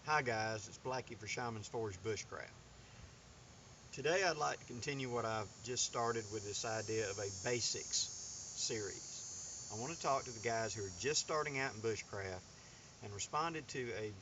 Hi guys, it's Blackie for Shaman's Forge Bushcraft. Today I'd like to continue what I've just started with this idea of a basics series. I want to talk to the guys who are just starting out in bushcraft and responded to a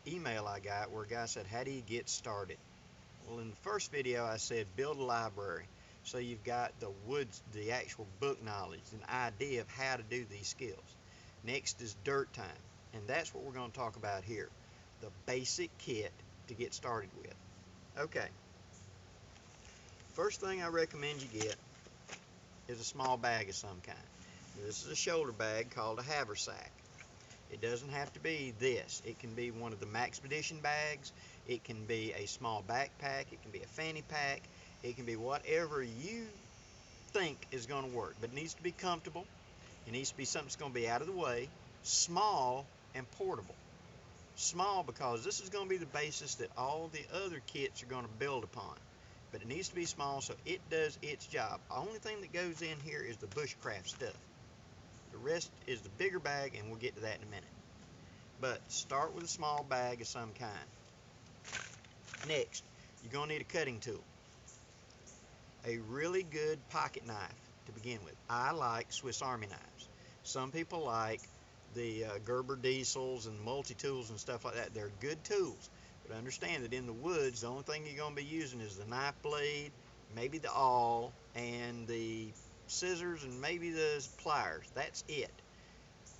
email I got where a guy said, how do you get started? Well, in the first video I said build a library. So you've got the actual book knowledge, an idea of how to do these skills. Next is dirt time, and that's what we're going to talk about here. The basic kit to get started with. Okay, first thing I recommend you get is a small bag of some kind. This is a shoulder bag called a haversack. It doesn't have to be this. It can be one of the Maxpedition bags. It can be a small backpack. It can be a fanny pack. It can be whatever you think is going to work, but it needs to be comfortable. It needs to be something that's going to be out of the way, small, and portable. Small because this is going to be the basis that all the other kits are going to build upon. But it needs to be small so it does its job. The only thing that goes in here is the bushcraft stuff. The rest is the bigger bag, and we'll get to that in a minute. But start with a small bag of some kind. Next, you're going to need a cutting tool. A really good pocket knife to begin with. I like Swiss Army knives. Some people like the Gerber diesels and multi-tools and stuff like that. They're good tools, but understand that in the woods the only thing you're going to be using is the knife blade, maybe the awl, and the scissors, and maybe the pliers. That's it.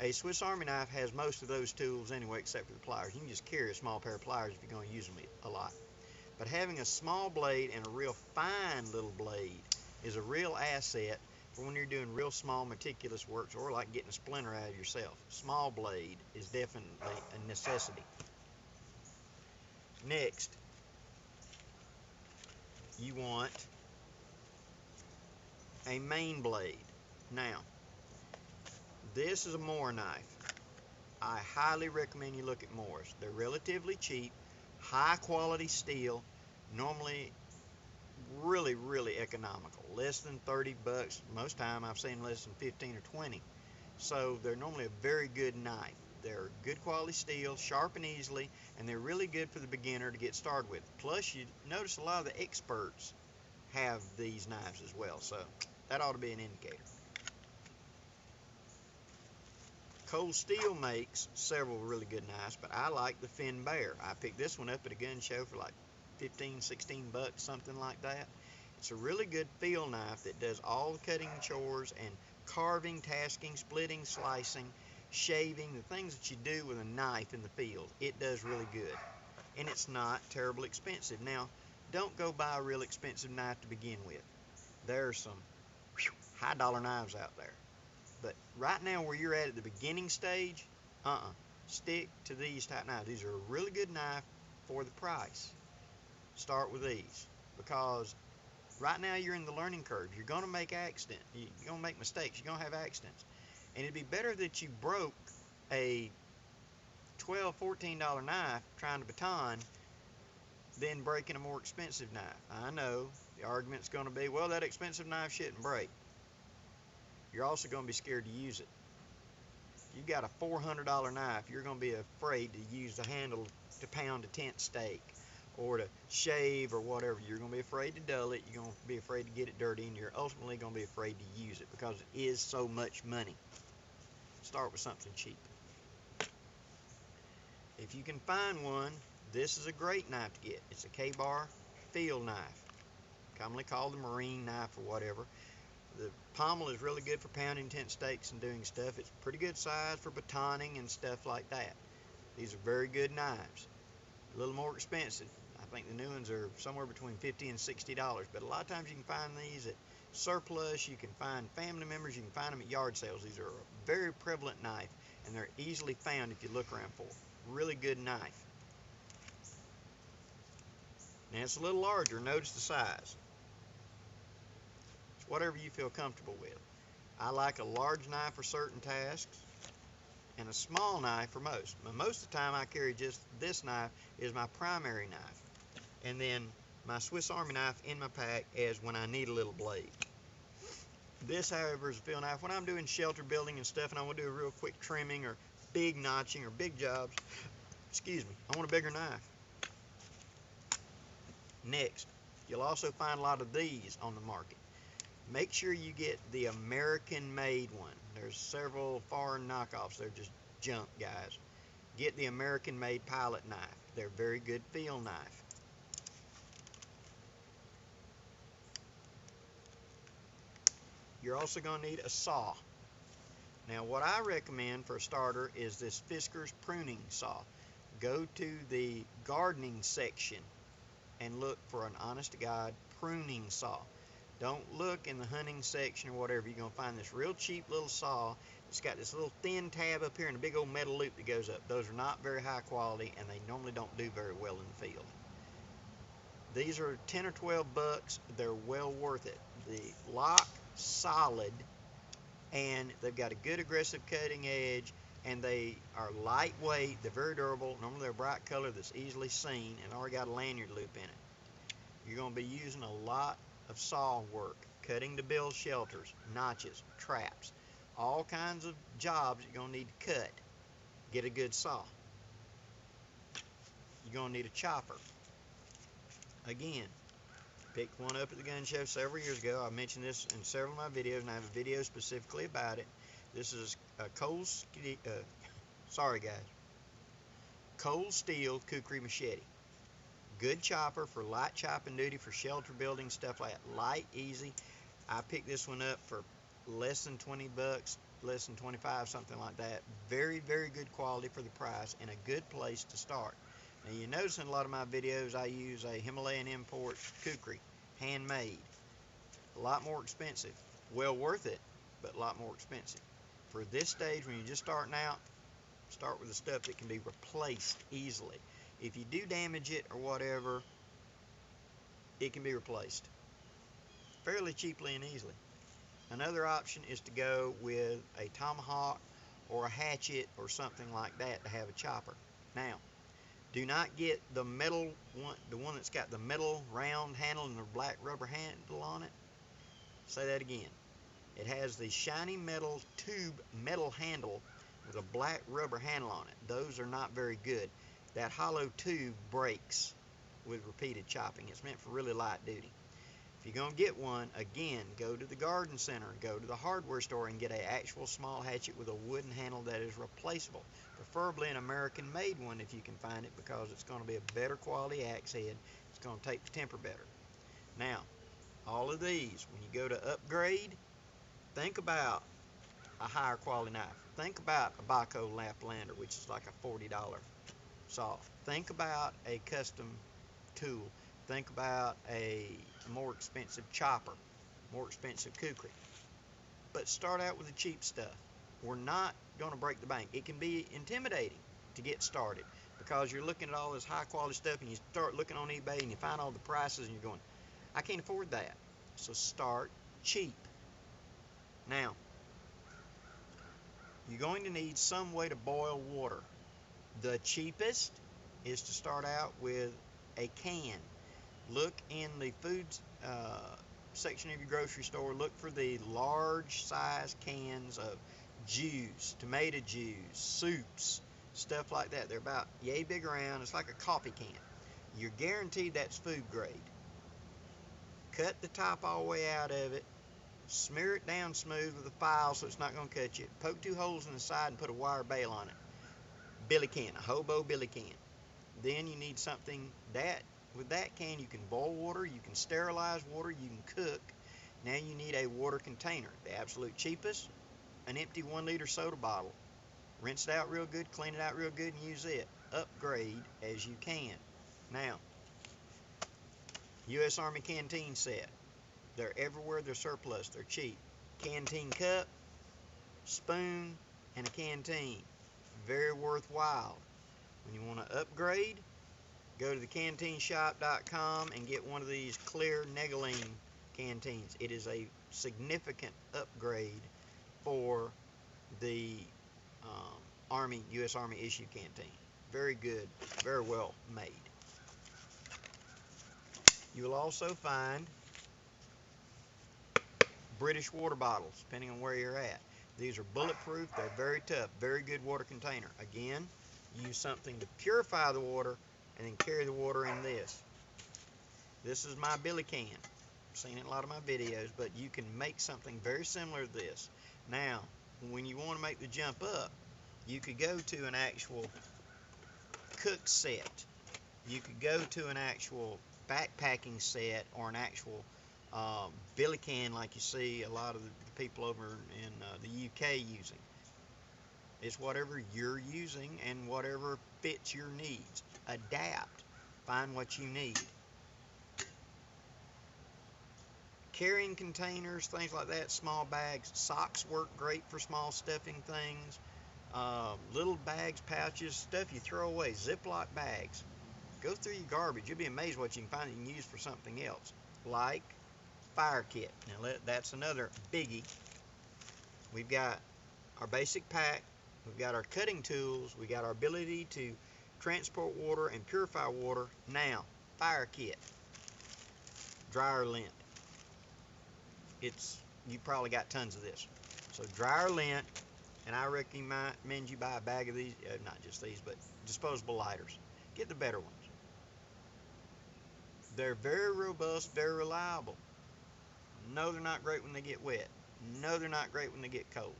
A Swiss Army knife has most of those tools anyway except for the pliers. You can just carry a small pair of pliers if you're going to use them a lot. But having a small blade and a real fine little blade is a real asset for when you're doing real small meticulous works, or like getting a splinter out of yourself. Small blade is definitely a necessity. Next, you want a main blade. Now, this is a Moore knife. I highly recommend you look at Moores. They're relatively cheap, high quality steel, normally really economical, less than 30 bucks. Most time I've seen less than 15 or 20. So they're normally a very good knife. They're good quality steel, sharpen easily, and they're really good for the beginner to get started with. Plus, you notice a lot of the experts have these knives as well, so that ought to be an indicator. Cold Steel makes several really good knives, but I like the Finn Bear. I picked this one up at a gun show for like 15, 16 bucks, something like that. It's a really good field knife that does all the cutting chores and carving, tasking, splitting, slicing, shaving, the things that you do with a knife in the field. It does really good, and it's not terribly expensive. Now, don't go buy a real expensive knife to begin with. There are some high dollar knives out there. But right now where you're at the beginning stage, stick to these type knives. These are a really good knife for the price. Start with these, because right now you're in the learning curve. You're going to make accidents. You're going to make mistakes. You're going to have accidents. And it'd be better that you broke a $12, $14 knife trying to baton than breaking a more expensive knife. I know the argument's going to be, well, that expensive knife shouldn't break. You're also going to be scared to use it. You've got a $400 knife, you're going to be afraid to use the handle to pound a tent stake or to shave or whatever. You're going to be afraid to dull it. You're going to be afraid to get it dirty, and you're ultimately going to be afraid to use it because it is so much money. Start with something cheap. If you can find one, this is a great knife to get. It's a K-bar field knife, commonly called the marine knife or whatever. The pommel is really good for pounding tent stakes and doing stuff. It's pretty good size for batoning and stuff like that. These are very good knives. A little more expensive. I think the new ones are somewhere between $50 and $60, but a lot of times you can find these at surplus. You can find family members. You can find them at yard sales. These are a very prevalent knife, and they're easily found if you look around for them. Really good knife. Now it's a little larger. Notice the size. Whatever you feel comfortable with. I like a large knife for certain tasks and a small knife for most. But most of the time I carry just this knife is my primary knife, and then my Swiss Army knife in my pack as when I need a little blade. This, however, is a field knife when I'm doing shelter building and stuff, and I want to do a real quick trimming or big notching or big jobs. Excuse me, I want a bigger knife. Next, you'll also find a lot of these on the market. Make sure you get the American-made one. There's several foreign knockoffs. They're just junk, guys. Get the American-made pilot knife. They're a very good feel knife. You're also going to need a saw. Now, what I recommend for a starter is this Fisker's Pruning Saw. Go to the gardening section and look for an honest-to-God pruning saw. Don't look in the hunting section or whatever. You're going to find this real cheap little saw. It's got this little thin tab up here and a big old metal loop that goes up. Those are not very high quality, and they normally don't do very well in the field. These are 10 or 12 bucks. They're well worth it. The lock, solid, and they've got a good aggressive cutting edge, and they are lightweight. They're very durable. Normally they're a bright color that's easily seen, and already got a lanyard loop in it. You're going to be using a lot of saw work, cutting to build shelters, notches, traps, all kinds of jobs you're going to need to cut. Get a good saw. You're going to need a chopper. Again, picked one up at the gun show several years ago. I mentioned this in several of my videos, and I have a video specifically about it. This is a cold steel Kukri machete. Good chopper for light chopping duty, for shelter building, stuff like that. Light, easy. I picked this one up for less than 20 bucks, less than 25, something like that. Very, very good quality for the price, and a good place to start. Now, you notice in a lot of my videos I use a Himalayan import Kukri, handmade. A lot more expensive. Well worth it, but a lot more expensive. For this stage, when you're just starting out, start with the stuff that can be replaced easily. If you do damage it or whatever, it can be replaced fairly cheaply and easily. Another option is to go with a tomahawk or a hatchet or something like that to have a chopper. Now, do not get the metal one, the one that's got the metal round handle and the black rubber handle on it. Say that again. It has the shiny metal tube metal handle with a black rubber handle on it. Those are not very good. That hollow tube breaks with repeated chopping. It's meant for really light duty. If you're going to get one, again, go to the garden center, go to the hardware store and get an actual small hatchet with a wooden handle that is replaceable. Preferably an American-made one if you can find it, because it's going to be a better quality axe head. It's going to take the temper better. Now, all of these, when you go to upgrade, think about a higher quality knife. Think about a Baco Laplander, which is like a $40 saw. Think about a custom tool. Think about a more expensive chopper, more expensive Kukri. But start out with the cheap stuff. We're not going to break the bank. It can be intimidating to get started because you're looking at all this high quality stuff and you start looking on eBay and you find all the prices and you're going, I can't afford that. So start cheap. Now, you're going to need some way to boil water. The cheapest is to start out with a can. Look in the food section of your grocery store. Look for the large size cans of juice, tomato juice, soups, stuff like that. They're about yay big around. It's like a coffee can. You're guaranteed that's food grade. Cut the top all the way out of it. Smear it down smooth with a file so it's not going to cut you. Poke 2 holes in the side and put a wire bail on it. Billy can, a hobo billy can. Then you need something that, with that can, you can boil water, you can sterilize water, you can cook. Now you need a water container. The absolute cheapest, an empty 1 liter soda bottle. Rinse it out real good, clean it out real good, and use it. Upgrade as you can. Now, U.S. Army canteen set. They're everywhere, they're surplus, they're cheap. Canteen cup, spoon, and a canteen. Very worthwhile. When you want to upgrade, go to thecanteenshoppe.com and get one of these clear Negaline canteens. It is a significant upgrade for the Army, U.S. Army issue canteen. Very good, very well made. You will also find British water bottles, depending on where you're at. These are bulletproof, they're very tough, very good water container. Again, use something to purify the water, and then carry the water in this. This is my billy can. I've seen it in a lot of my videos, but you can make something very similar to this. Now, when you want to make the jump up, you could go to an actual cook set. You could go to an actual backpacking set or an actual billy can like you see a lot of the people over in the UK using. It's whatever you're using and whatever fits your needs. Adapt. Find what you need. Carrying containers, things like that, small bags. Socks work great for small stuffing things. Little bags, pouches, stuff you throw away. Ziploc bags. Go through your garbage. You'll be amazed what you can find that you can use for something else. Like fire kit. Now that's another biggie. We've got our basic pack. We've got our cutting tools. We got our ability to transport water and purify water. Now, fire kit. Dryer lint. You probably got tons of this. So dryer lint, and I recommend you buy a bag of these, not just these, but disposable lighters. Get the better ones. They're very robust, very reliable. No, they're not great when they get wet. No, they're not great when they get cold.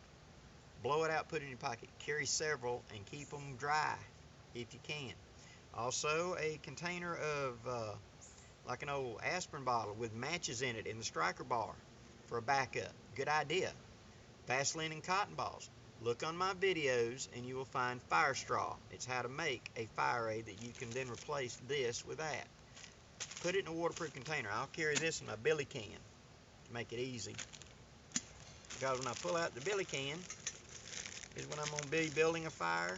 Blow it out, put it in your pocket. Carry several and keep them dry if you can. Also, a container of like an old aspirin bottle with matches in it in the striker bar for a backup. Good idea. Vaseline and cotton balls. Look on my videos and you will find fire straw. It's how to make a fire aid that you can then replace this with that. Put it in a waterproof container. I'll carry this in my billy can to make it easy. Because when I pull out the billy can is when I'm going to be building a fire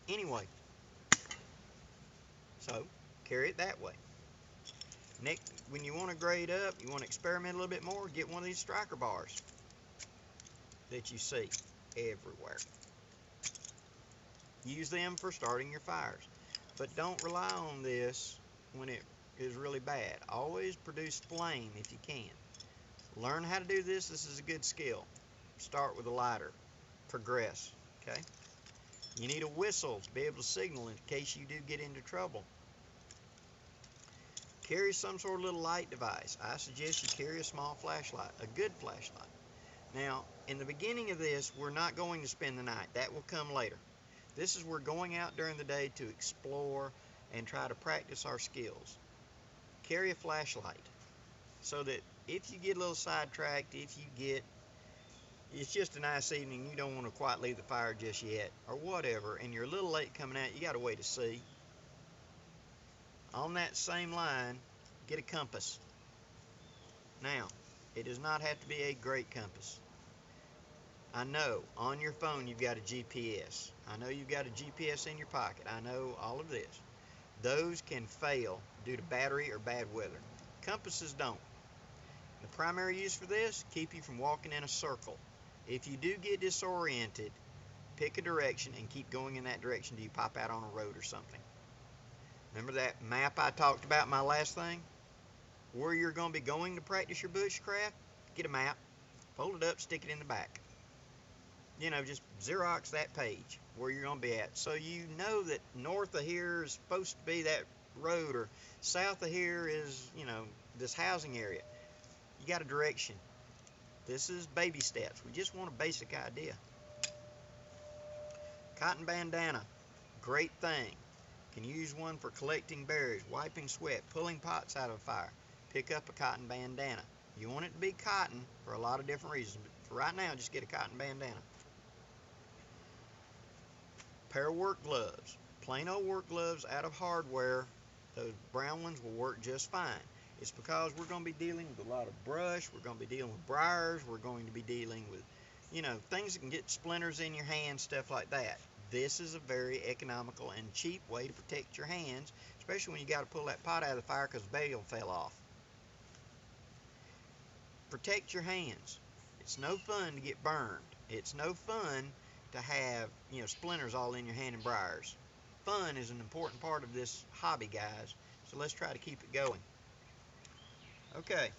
anyway. So, carry it that way. Next, when you want to grade up, you want to experiment a little bit more, get one of these striker bars that you see everywhere. Use them for starting your fires. But don't rely on this when it is really bad. Always produce flame if you can. Learn how to do this. This is a good skill. Start with a lighter. Progress. Okay? You need a whistle to be able to signal in case you do get into trouble. Carry some sort of little light device. I suggest you carry a small flashlight, a good flashlight. Now, in the beginning of this, we're not going to spend the night. That will come later. This is we're going out during the day to explore and try to practice our skills. Carry a flashlight so that if you get a little sidetracked, it's just a nice evening, you don't want to quite leave the fire just yet, or whatever, and you're a little late coming out, you got a way to see. On that same line, get a compass. Now, it does not have to be a great compass. I know on your phone you've got a GPS. I know you've got a GPS in your pocket. I know all of this. Those can fail due to battery or bad weather. Compasses don't. The primary use for this, keep you from walking in a circle. If you do get disoriented, pick a direction and keep going in that direction till you pop out on a road or something. Remember that map I talked about in my last thing? Where you're going to be going to practice your bushcraft? Get a map, fold it up, stick it in the back. You know, just Xerox that page where you're going to be at. So you know that north of here is supposed to be that road, or south of here is, you know, this housing area. You got a direction. This is baby steps. We just want a basic idea. Cotton bandana, great thing. Can use one for collecting berries, wiping sweat, pulling pots out of a fire. Pick up a cotton bandana. You want it to be cotton for a lot of different reasons, but for right now, just get a cotton bandana. Pair of work gloves. Plain old work gloves out of hardware. Those brown ones will work just fine. It's because we're going to be dealing with a lot of brush. We're going to be dealing with briars. We're going to be dealing with, you know, things that can get splinters in your hands, stuff like that. This is a very economical and cheap way to protect your hands, especially when you got to pull that pot out of the fire because the bale fell off. Protect your hands. It's no fun to get burned. It's no fun to have, you know, splinters all in your hand and briars. Fun is an important part of this hobby, guys, so let's try to keep it going. Okay.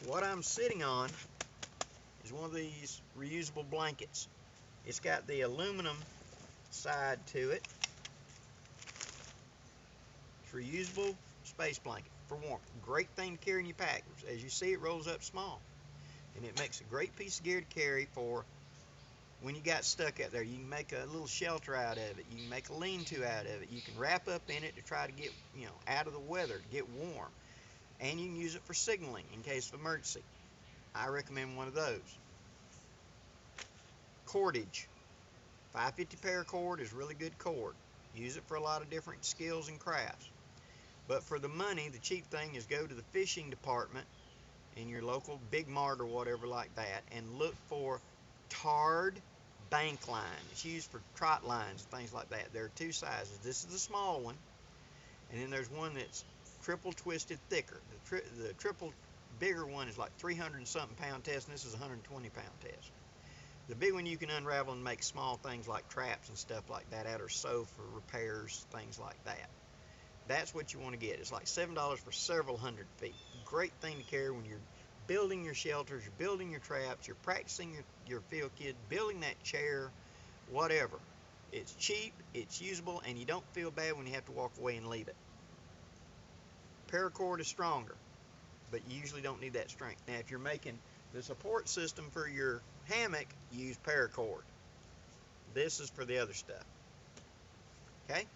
What I'm sitting on is one of these reusable blankets. It's got the aluminum side to it. It's reusable space blanket for warmth. Great thing to carry in your pack. As you see, it rolls up small. And it makes a great piece of gear to carry for when you got stuck out there. You can make a little shelter out of it. You can make a lean-to out of it. You can wrap up in it to try to get, out of the weather, to get warm. And you can use it for signaling in case of emergency. I recommend one of those. Cordage. 550 paracord is really good cord. Use it for a lot of different skills and crafts. But for the money, the cheap thing is go to the fishing department in your local Big Mart or whatever like that and look for tarred bank line. It's used for trot lines and things like that. There are two sizes. This is the small one, and then there's one that's triple twisted thicker. The triple bigger one is like 300 and something pound test, and this is 120 pound test. The big one you can unravel and make small things like traps and stuff like that out, or sew for repairs, things like that. That's what you want to get. It's like $7 for several hundred feet. Great thing to carry when you're building your shelters, you're building your traps, you're practicing your field kit, building that chair, whatever. It's cheap, it's usable, and you don't feel bad when you have to walk away and leave it. Paracord is stronger, but you usually don't need that strength. Now, if you're making the support system for your hammock, use paracord. This is for the other stuff. Okay?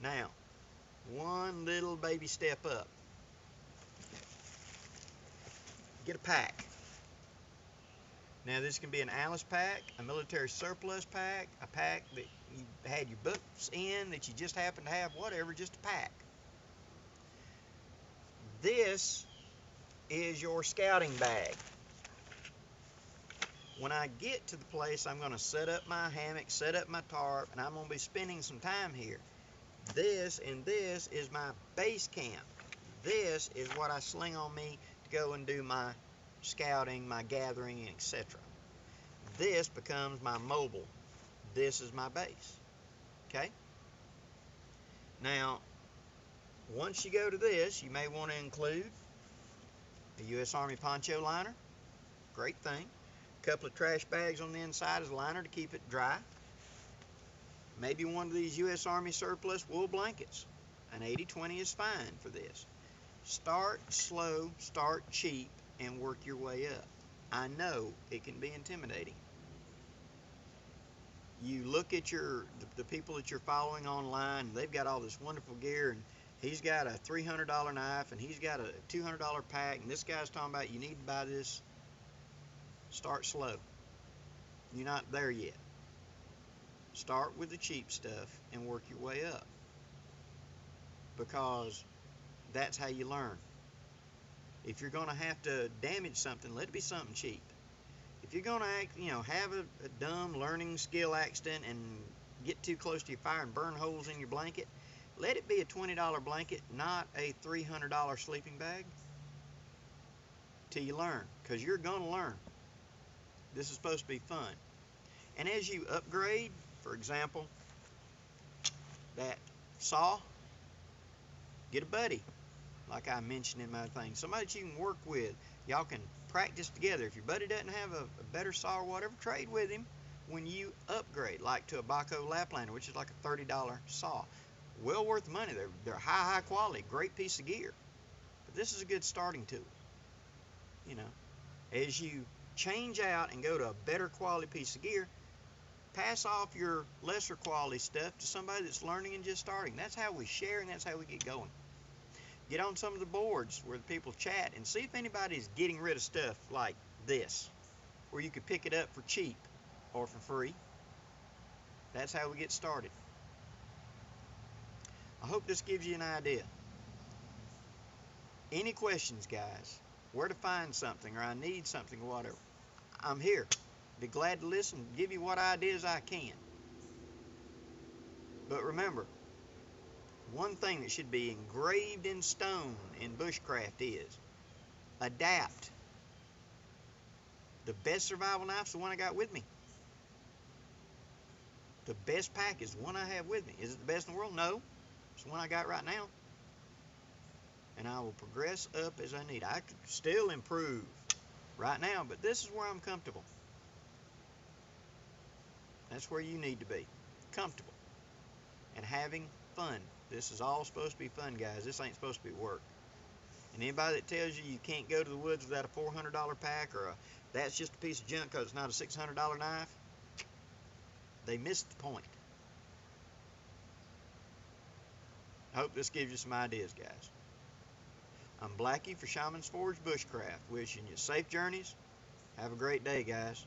Now, one little baby step up. Get a pack. Now, this can be an Alice pack, a military surplus pack, a pack that you had your books in that you just happen to have, whatever, just a pack. This is your scouting bag. When I get to the place, I'm going to set up my hammock, set up my tarp, and I'm going to be spending some time here. This is my base camp. This is what I sling on me to go and do my scouting, my gathering, etc. This becomes my mobile. This is my base. Okay? Now, once you go to this, you may want to include a U.S. Army poncho liner. Great thing. A couple of trash bags on the inside as a liner to keep it dry. Maybe one of these U.S. Army surplus wool blankets. An 80-20 is fine for this. Start slow, start cheap, and work your way up. I know it can be intimidating. You look at the people that you're following online, and they've got all this wonderful gear, and he's got a $300 knife, and he's got a $200 pack, and this guy's talking about you need to buy this. Start slow. You're not there yet. Start with the cheap stuff and work your way up, because that's how you learn. If you're going to have to damage something, let it be something cheap. If you're going to have a dumb learning skill accident and get too close to your fire and burn holes in your blanket, let it be a $20 blanket, not a $300 sleeping bag, till you learn, because you're going to learn. This is supposed to be fun. And as you upgrade, for example, that saw, get a buddy, like I mentioned in my thing. Somebody that you can work with. Y'all can practice together. If your buddy doesn't have a better saw or whatever, trade with him when you upgrade, like to a Baco Laplander, which is like a $30 saw. Well worth the money. They're high quality, great piece of gear. But this is a good starting tool. As you change out and go to a better quality piece of gear, pass off your lesser quality stuff to somebody that's learning and just starting. That's how we share, and that's how we get going. Get on some of the boards where the people chat and see if anybody's getting rid of stuff like this, where you could pick it up for cheap or for free. That's how we get started. I hope this gives you an idea. Any questions, guys? Where to find something, or I need something, or whatever. I'm here. Be glad to listen, give you what ideas I can. But remember, one thing that should be engraved in stone in bushcraft is adapt. The best survival knife is the one I got with me. The best pack is the one I have with me. Is it the best in the world? No. It's the one I got right now. And I will progress up as I need. I could still improve right now, but this is where I'm comfortable. That's where you need to be. Comfortable. And having fun. This is all supposed to be fun, guys. This ain't supposed to be work. And anybody that tells you you can't go to the woods without a $400 pack or that's just a piece of junk because it's not a $600 knife, they missed the point. I hope this gives you some ideas, guys. I'm Blackie for Shaman's Forge Bushcraft. Wishing you safe journeys. Have a great day, guys.